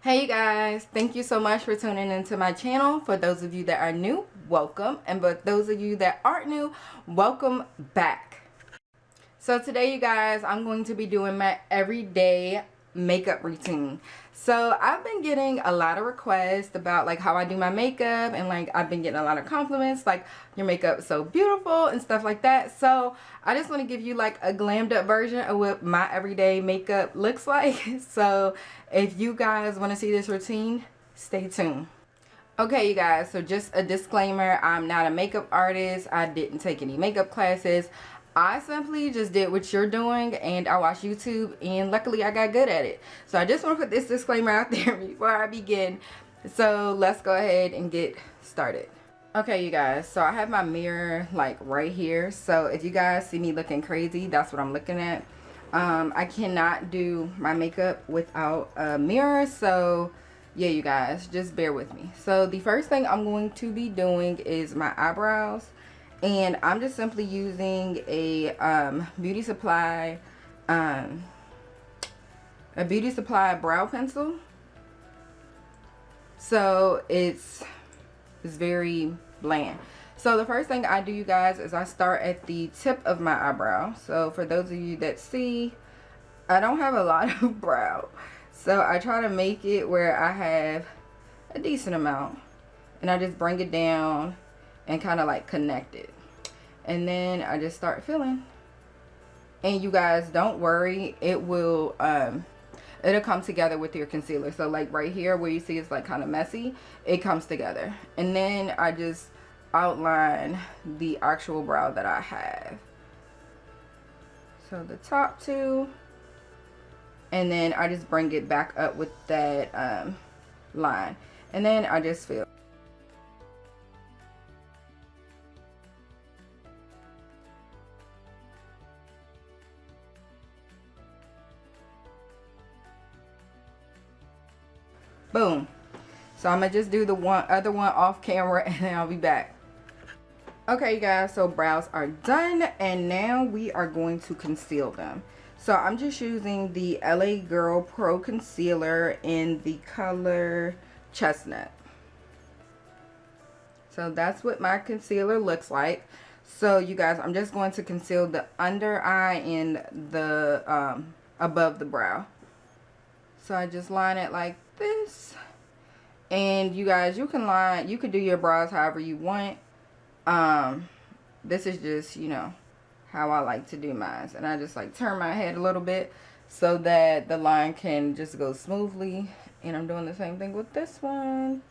Hey you guys, thank you so much for tuning into my channel. For those of you that are new, welcome, and for those of you that aren't new, welcome back. So today you guys, I'm going to be doing my everyday makeup routine. So I've been getting a lot of requests about like how I do my makeup, and like I've been getting a lot of compliments like your makeup is so beautiful and stuff like that. So I just want to give you like a glammed up version of what my everyday makeup looks like. So if you guys want to see this routine, stay tuned. Okay you guys, so just a disclaimer, I'm not a makeup artist. I didn't take any makeup classes. I simply just did what you're doing, and I watched YouTube, and luckily I got good at it. So I just want to put this disclaimer out there before I begin. So let's go ahead and get started. Okay you guys, so I have my mirror like right here. So if you guys see me looking crazy, that's what I'm looking at. I cannot do my makeup without a mirror, so yeah you guys, just bear with me. So the first thing I'm going to be doing is my eyebrows, and I'm just simply using a beauty supply brow pencil. So it's very bland. So the first thing I do you guys is I start at the tip of my eyebrow. So for those of you that see, I don't have a lot of brow, so I try to make it where I have a decent amount, and I just bring it down and kind of like connect it, and then I just start filling. And you guys, don't worry, it will it'll come together with your concealer. So like right here where you see it's like kind of messy, it comes together. And then I just outline the actual brow that I have, so the top two, and then I just bring it back up with that line, and then I just fill. Boom. So I'm gonna just do the other one off camera, and then I'll be back. Okay you guys, so brows are done, and now we are going to conceal them. So I'm just using the LA Girl Pro Concealer in the color Chesnut. So that's what my concealer looks like. So you guys, I'm just going to conceal the under eye and the above the brow. So I just line it like this. And you guys, you could do your brows however you want. This is just, you know, how I like to do mine. And I just like turn my head a little bit so that the line can just go smoothly. And I'm doing the same thing with this one.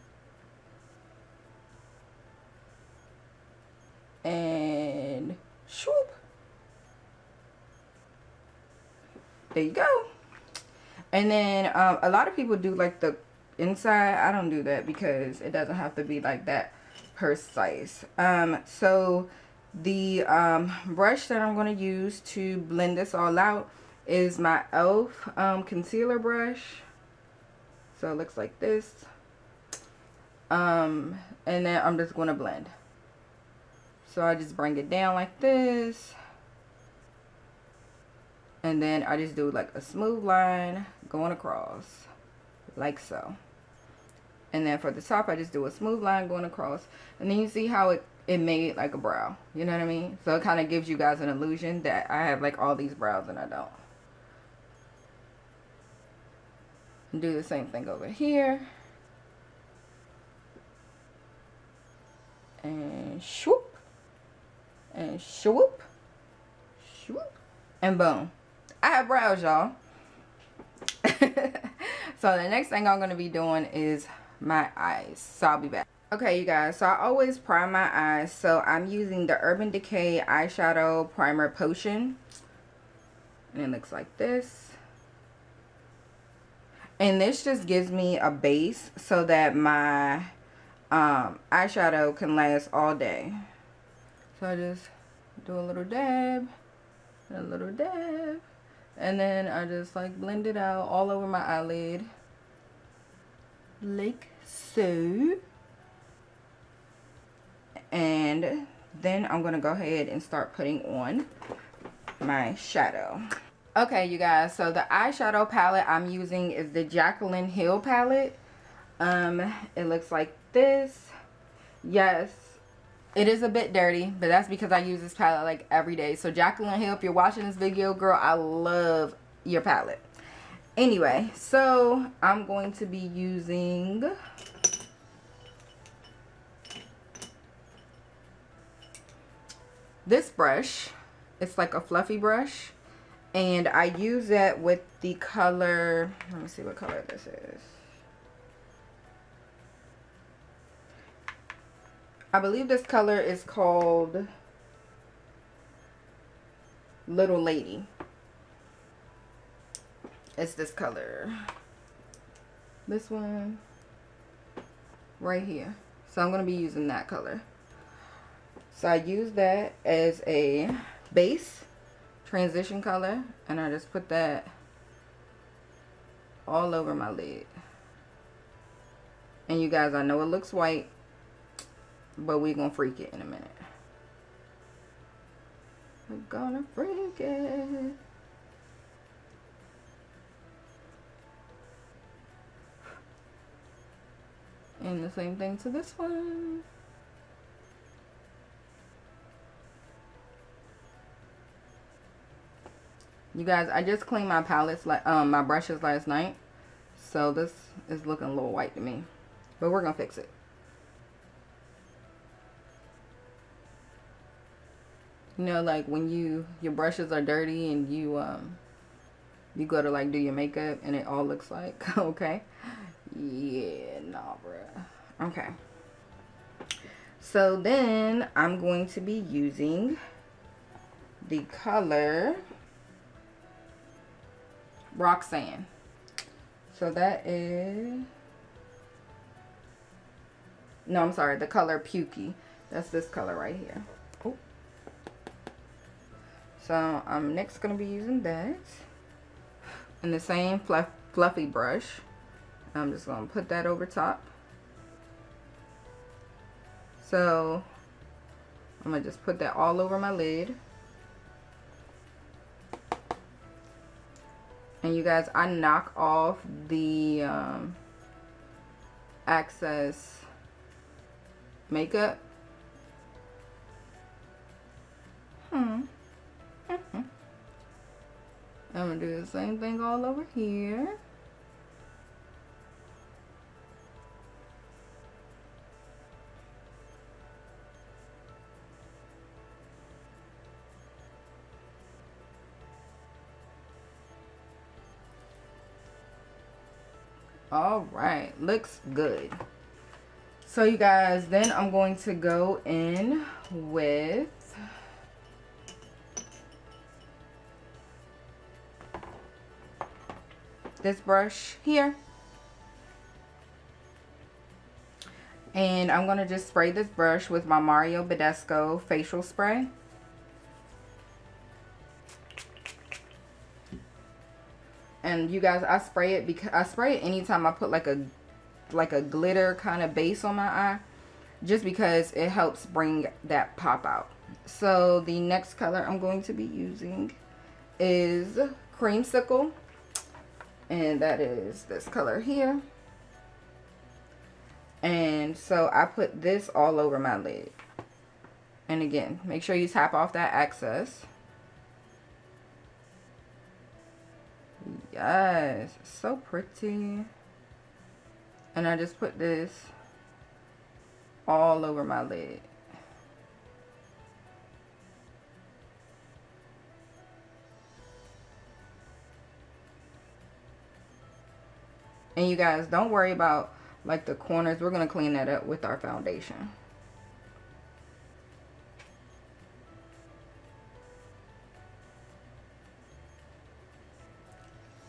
And swoop. There you go. And then a lot of people do like the inside. I don't do that because it doesn't have to be like that precise. So the brush that I'm going to use to blend this all out is my e.l.f. Concealer brush. So it looks like this. And then I'm just going to blend. So I just bring it down like this, and then I just do like a smooth line going across like so. And then for the top, I just do a smooth line going across, and then you see how it made like a brow, you know what I mean? So it kind of gives you guys an illusion that I have like all these brows and I don't. And do the same thing over here, and swoop, and swoop, swoop, and boom. I have brows, y'all. So the next thing I'm going to be doing is my eyes. So I'll be back. Okay, you guys. So I always prime my eyes. So I'm using the Urban Decay Eyeshadow Primer Potion. And it looks like this. And this just gives me a base so that my eyeshadow can last all day. So I just do a little dab, and a little dab, and then I just like blend it out all over my eyelid like so. And then I'm gonna go ahead and start putting on my shadow. Okay, you guys, so the eyeshadow palette I'm using is the Jacylyn Hill palette. It looks like this. Yes, it is a bit dirty, but that's because I use this palette like every day. So Jacylyn Hill, if you're watching this video, girl, I love your palette. Anyway, so I'm going to be using this brush. It's like a fluffy brush. And I use that with the color, let me see what color this is. I believe this color is called Little Lady. It's this color. This one right here. So I'm going to be using that color. So I use that as a base transition color, and I just put that all over my lid. And you guys, I know it looks white, but we're gonna freak it in a minute. We're gonna freak it. And the same thing to this one. You guys, I just cleaned my palettes, like my brushes last night, so this is looking a little white to me, but we're gonna fix it. You know, like when your brushes are dirty and you go to like do your makeup and it all looks like okay. Yeah, nah, bruh. Okay. So then I'm going to be using the color Roxanne. So that is, no, I'm sorry, the color Pukey. That's this color right here. Oh. So I'm next going to be using that. And the same fluffy brush. I'm just going to put that over top. So I'm going to just put that all over my lid. And you guys, I knock off the excess makeup. I'm going to do the same thing all over here. All right, looks good. So you guys, then I'm going to go in with this brush here, and I'm going to just spray this brush with my Mario Badescu facial spray. And you guys, I spray it because I spray it anytime I put like a glitter kind of base on my eye, just because it helps bring that pop out. So the next color I'm going to be using is Creamscile, and that is this color here. And so I put this all over my lid. And again, make sure you tap off that excess. Yes, so pretty. And I just put this all over my lid. And you guys, don't worry about like the corners. We're going to clean that up with our foundation.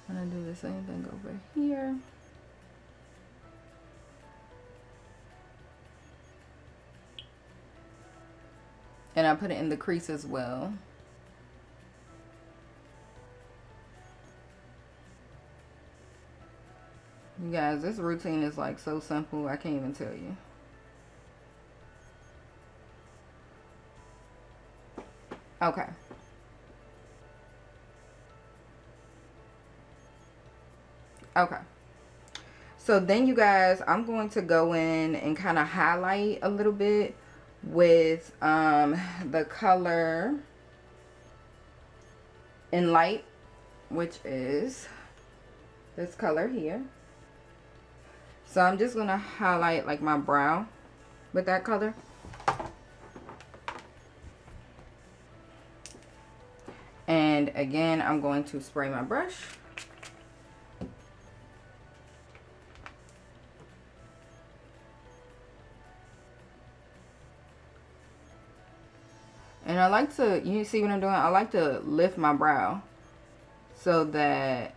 I'm going to do the same thing over here. And I put it in the crease as well. You guys, this routine is like so simple, I can't even tell you. Okay. Okay. So then you guys, I'm going to go in and kind of highlight a little bit with the color Enlight, which is this color here. So I'm just going to highlight like my brow with that color. And again, I'm going to spray my brush. And I like to, you see what I'm doing? I like to lift my brow so that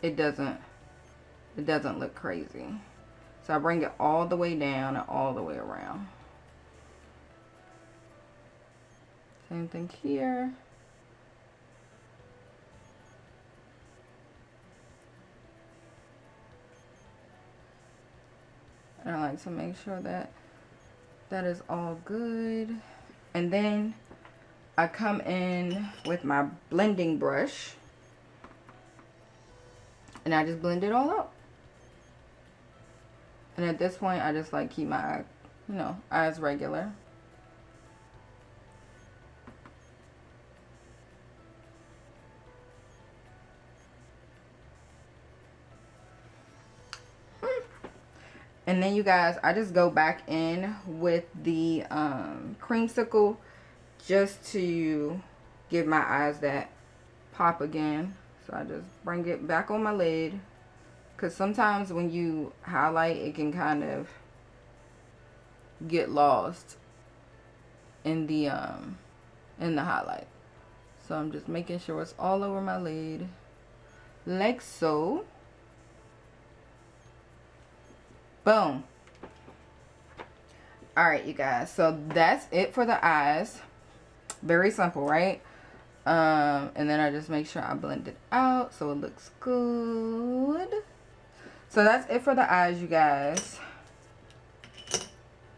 it doesn't look crazy. So I bring it all the way down and all the way around. Same thing here. And I like to make sure that that is all good. And then I come in with my blending brush and I just blend it all out. And at this point, I just like keep my, you know, eyes regular. And then you guys, I just go back in with the Creamscile just to give my eyes that pop again. So I just bring it back on my lid. Because sometimes when you highlight, it can kind of get lost in the highlight. So I'm just making sure it's all over my lid. Like so. Boom. Alright, you guys. So that's it for the eyes. Very simple, right? And then I just make sure I blend it out so it looks good. So that's it for the eyes, you guys.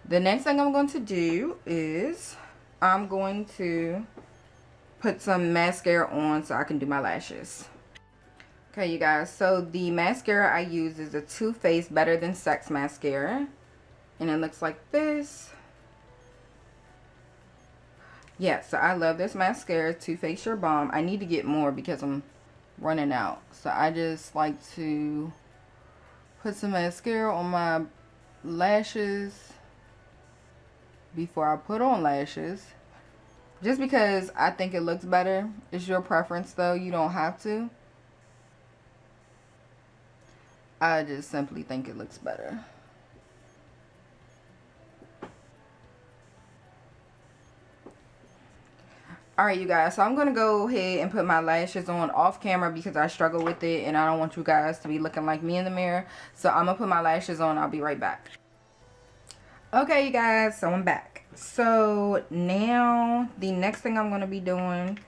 The next thing I'm going to do is I'm going to put some mascara on so I can do my lashes. Okay, you guys. So the mascara I use is a Too Faced Better Than Sex mascara. And it looks like this. Yeah, so I love this mascara, Too Faced Your Bomb. I need to get more because I'm running out. So I just like to put some mascara on my lashes before I put on lashes. Just because I think it looks better. It's your preference though. You don't have to. I just simply think it looks better. Alright, you guys, so I'm going to go ahead and put my lashes on off camera because I struggle with it and I don't want you guys to be looking like me in the mirror. So I'm going to put my lashes on. I'll be right back. Okay, you guys, so I'm back. So now the next thing I'm going to be doing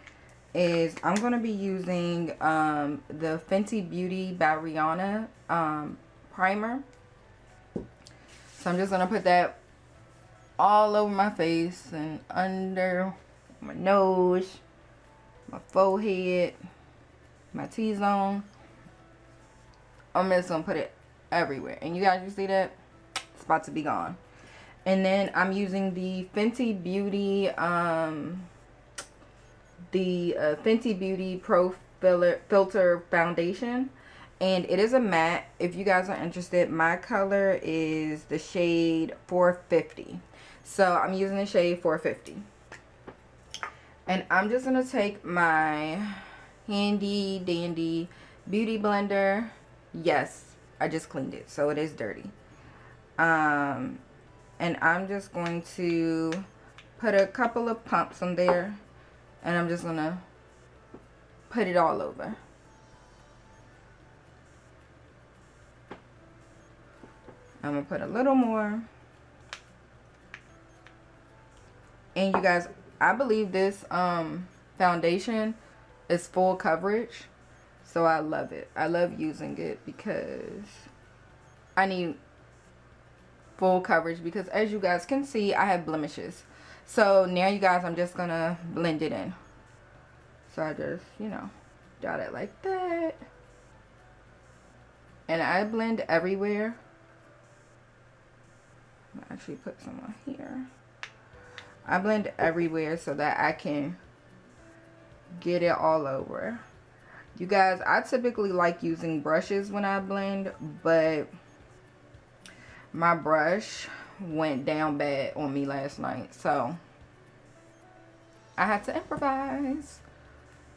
is I'm going to be using the Fenty Beauty by Rihanna primer. So I'm just going to put that all over my face and under my nose, my forehead, my T-zone. I'm just gonna put it everywhere. And you guys, you see that? It's about to be gone. And then I'm using the Fenty Beauty, Fenty Beauty Pro Filter Foundation. And it is a matte. If you guys are interested, my color is the shade 450. So I'm using the shade 450. And I'm just going to take my handy dandy beauty blender. Yes, I just cleaned it, so it is dirty. And I'm just going to put a couple of pumps on there. And I'm just going to put it all over. I'm going to put a little more. And you guys, I believe this foundation is full coverage, so I love it. I love using it because I need full coverage because as you guys can see, I have blemishes. So now you guys, I'm just gonna blend it in. So I just, you know, Dot it like that. And I blend everywhere. I'll actually put some on here. I blend everywhere so that I can get it all over. You guys, I typically like using brushes when I blend, but my brush went down bad on me last night, so I had to improvise.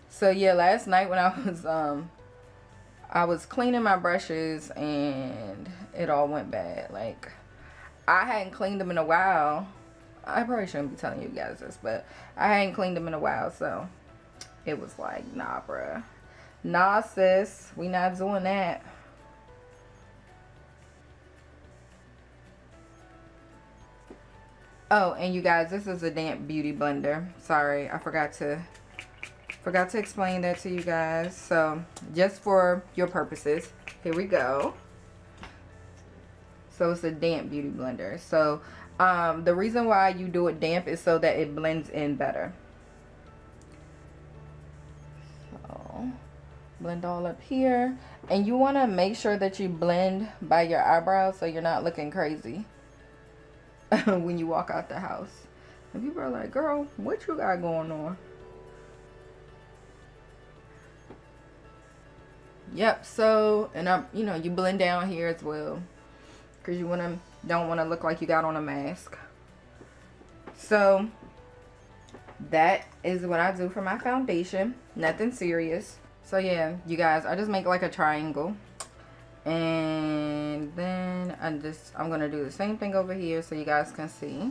So yeah, last night when I was cleaning my brushes and it all went bad. Like, I hadn't cleaned them in a while. I probably shouldn't be telling you guys this, but I hadn't cleaned them in a while, so it was like, nah, bruh. Nah, sis, we not doing that. Oh, and you guys, this is a damp beauty blender. Sorry, I forgot to explain that to you guys. So, just for your purposes, here we go. So, it's a damp beauty blender. So, the reason why you do it damp is so that it blends in better. So, blend all up here. And you want to make sure that you blend by your eyebrows so you're not looking crazy when you walk out the house. And people are like, girl, what you got going on? Yep. So, and you know, you blend down here as well, because you don't want to look like you got on a mask. So that is what I do for my foundation. Nothing serious. So yeah, you guys, I just make like a triangle, and then I'm gonna do the same thing over here so you guys can see.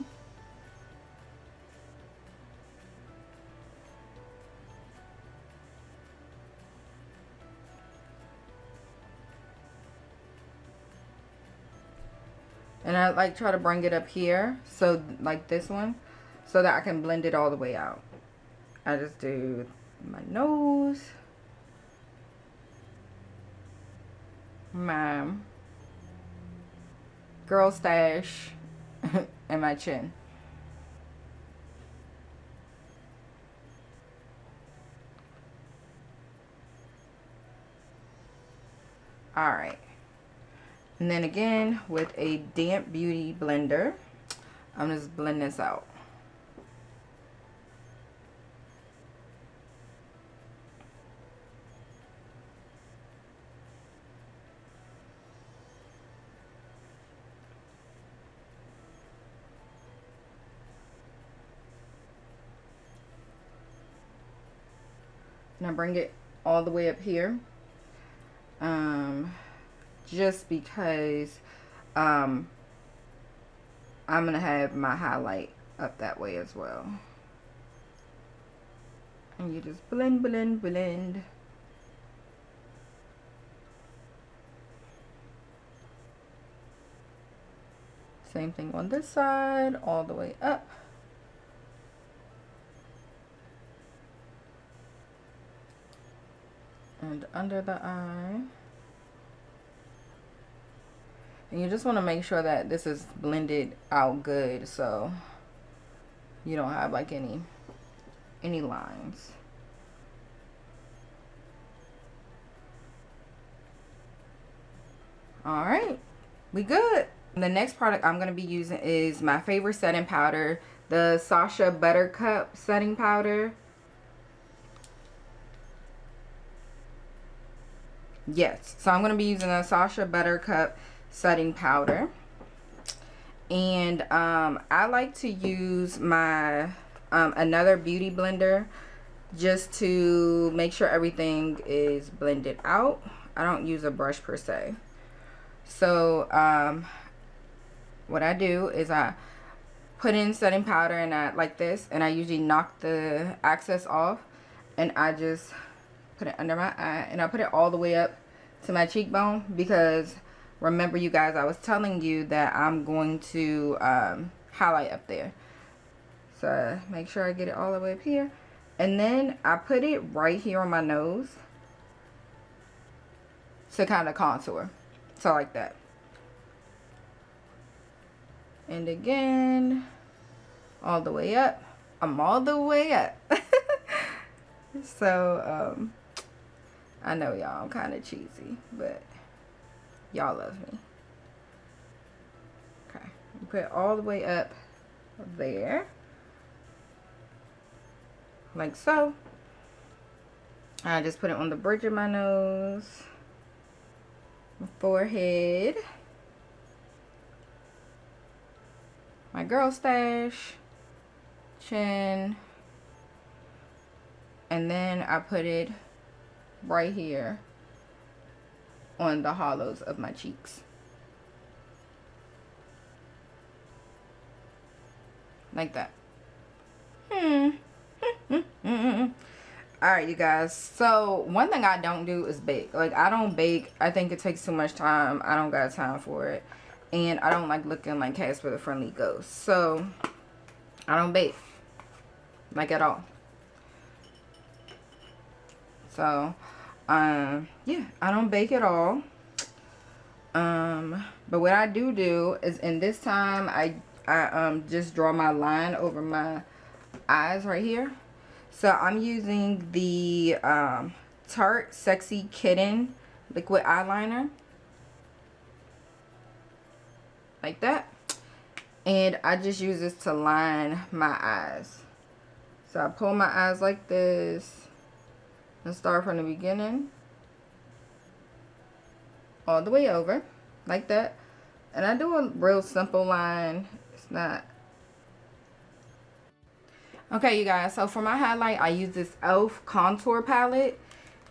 And I like try to bring it up here, so like this one, so that I can blend it all the way out. I just do my nose, my girl stash, and my chin. Alright. And then again, with a damp beauty blender, I'm just blend this out. And I bring it all the way up here. Just because I'm gonna have my highlight up that way as well. And you just blend, blend, blend. Same thing on this side, all the way up. And under the eye. And you just want to make sure that this is blended out good, so you don't have like any lines. Alright, we good. The next product I'm going to be using is my favorite setting powder, the Sacha Buttercup setting powder. Yes, so I'm going to be using a Sacha Buttercup setting powder. And I like to use my another beauty blender just to make sure everything is blended out. I don't use a brush per se. So what I do is I put in setting powder and I like this, and I usually knock the excess off, and I just put it under my eye, and I put it all the way up to my cheekbone, because remember, you guys, I was telling you that I'm going to highlight up there. So make sure I get it all the way up here, and then I put it right here on my nose to kind of contour. So like that. And again, all the way up. I'm all the way up. So I know y'all, I'm kind of cheesy, but y'all love me. Okay, you put it all the way up there, like so. I just put it on the bridge of my nose, my forehead, my girl stash, chin, and then I put it right here on the hollows of my cheeks. Like that. Alright, you guys. So, one thing I don't do is bake. Like, I don't bake. I think it takes too much time. I don't got time for it. And I don't like looking like Casper the Friendly Ghost. So, I don't bake. Like, at all. So, yeah, I don't bake at all. But what I do is, in this time, I just draw my line over my eyes right here. So I'm using the Tarte Sexy Kitten liquid eyeliner, like that, and I just use this to line my eyes. So I pull my eyes like this and start from the beginning all the way over, like that. And I do a real simple line. It's not... Okay, you guys, so for my highlight, I use this e.l.f. contour palette,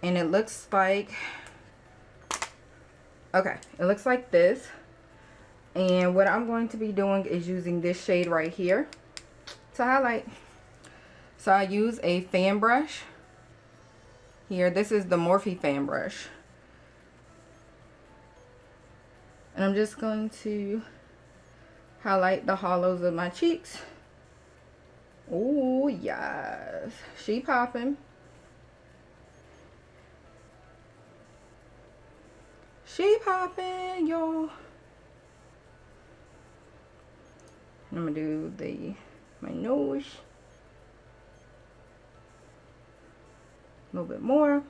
and it looks like... Okay, it looks like this. And what I'm going to be doing is using this shade right here to highlight. So I use a fan brush here. This is the Morphe Fan Brush. And I'm just going to highlight the hollows of my cheeks. Oh, yes. She popping. She popping, y'all. I'm going to do my nose. A little bit more.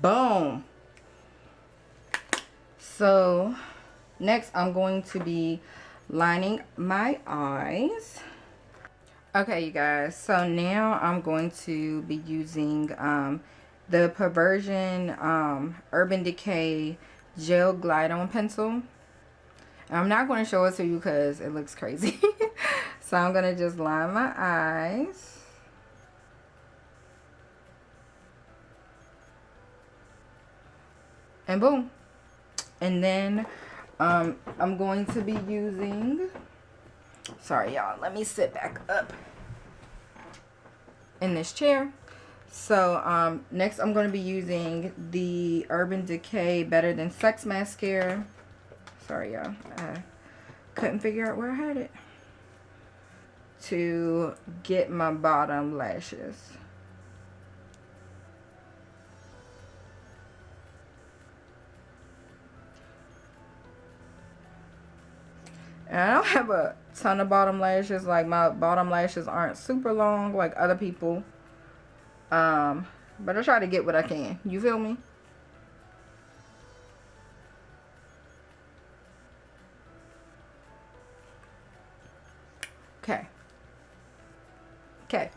Boom. So next I'm going to be lining my eyes. Okay, you guys, so now I'm going to be using the Perversion Urban Decay gel glide on pencil. And I'm not going to show it to you because it looks crazy. So I'm going to just line my eyes. And boom. And then I'm going to be using, sorry y'all, let me sit back up in this chair. So next I'm going to be using the Urban Decay Better Than Sex mascara. Sorry y'all, I couldn't figure out where I had it, to get my bottom lashes. And I don't have a ton of bottom lashes. Like, my bottom lashes aren't super long like other people. But I try to get what I can. You feel me? Okay. Okay.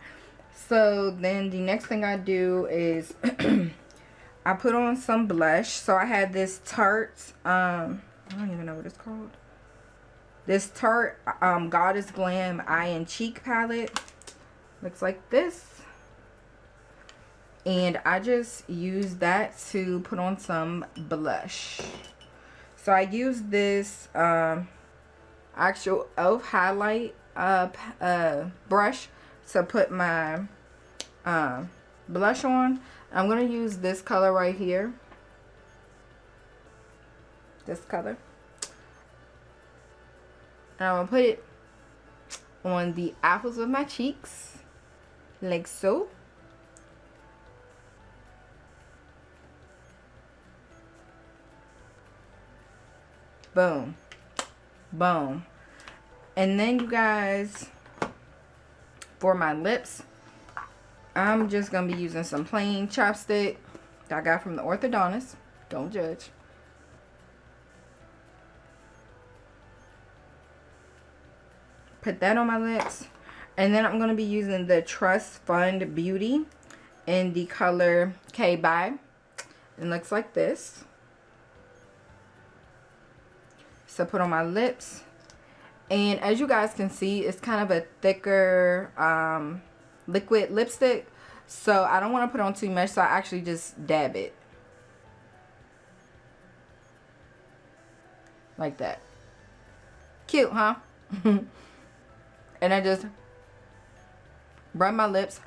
So then the next thing I do is I put on some blush. So I had this Tarte, I don't even know what it's called. This Tarte Goddess Glam Eye and Cheek palette. Looks like this. And I just use that to put on some blush. So I use this actual e.l.f. highlight brush to put my blush on. I'm going to use this color right here. This color. And I'm going to put it on the apples of my cheeks, like so. Boom. Boom. And then you guys, for my lips, I'm just going to be using some plain chapstick that I got from the orthodontist. Don't judge. Put that on my lips. And then I'm going to be using the Trust Fund Beauty in the color K by. It looks like this. So put on my lips. And as you guys can see, it's kind of a thicker liquid lipstick. So I don't want to put on too much. So I actually just dab it. Like that. Cute, huh? And I just rub my lips.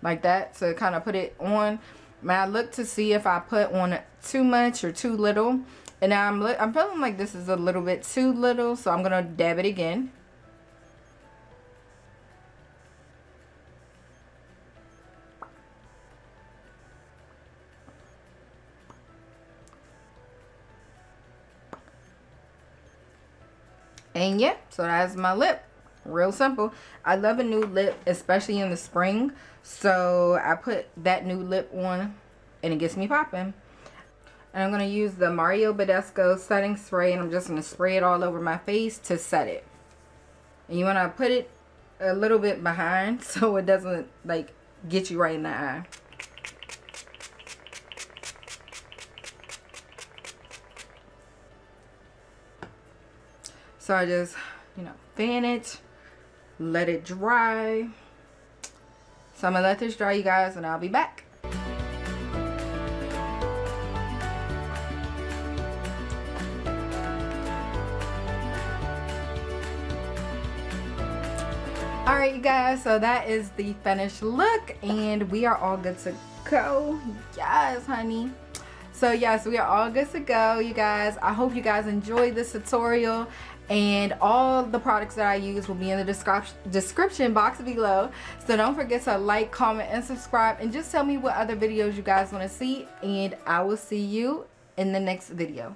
Like that. So kind of put it on. I look to see if I put on too much or too little. And I'm feeling like this is a little bit too little. So I'm going to dab it again. And yeah, so that's my lip. Real simple. I love a new lip, especially in the spring. So I put that new lip on and it gets me popping. And I'm going to use the Mario Badescu setting spray, and I'm just going to spray it all over my face to set it. And you want to put it a little bit behind so it doesn't like get you right in the eye. So I just, you know, fan it, let it dry. So I'm going to let this dry, you guys, and I'll be back. Alright, you guys, so that is the finished look, and we are all good to go. Yes, honey. So yes, we are all good to go, you guys. I hope you guys enjoyed this tutorial, and all the products that I use will be in the description box below. So don't forget to like, comment, and subscribe, and just tell me what other videos you guys want to see, and I will see you in the next video.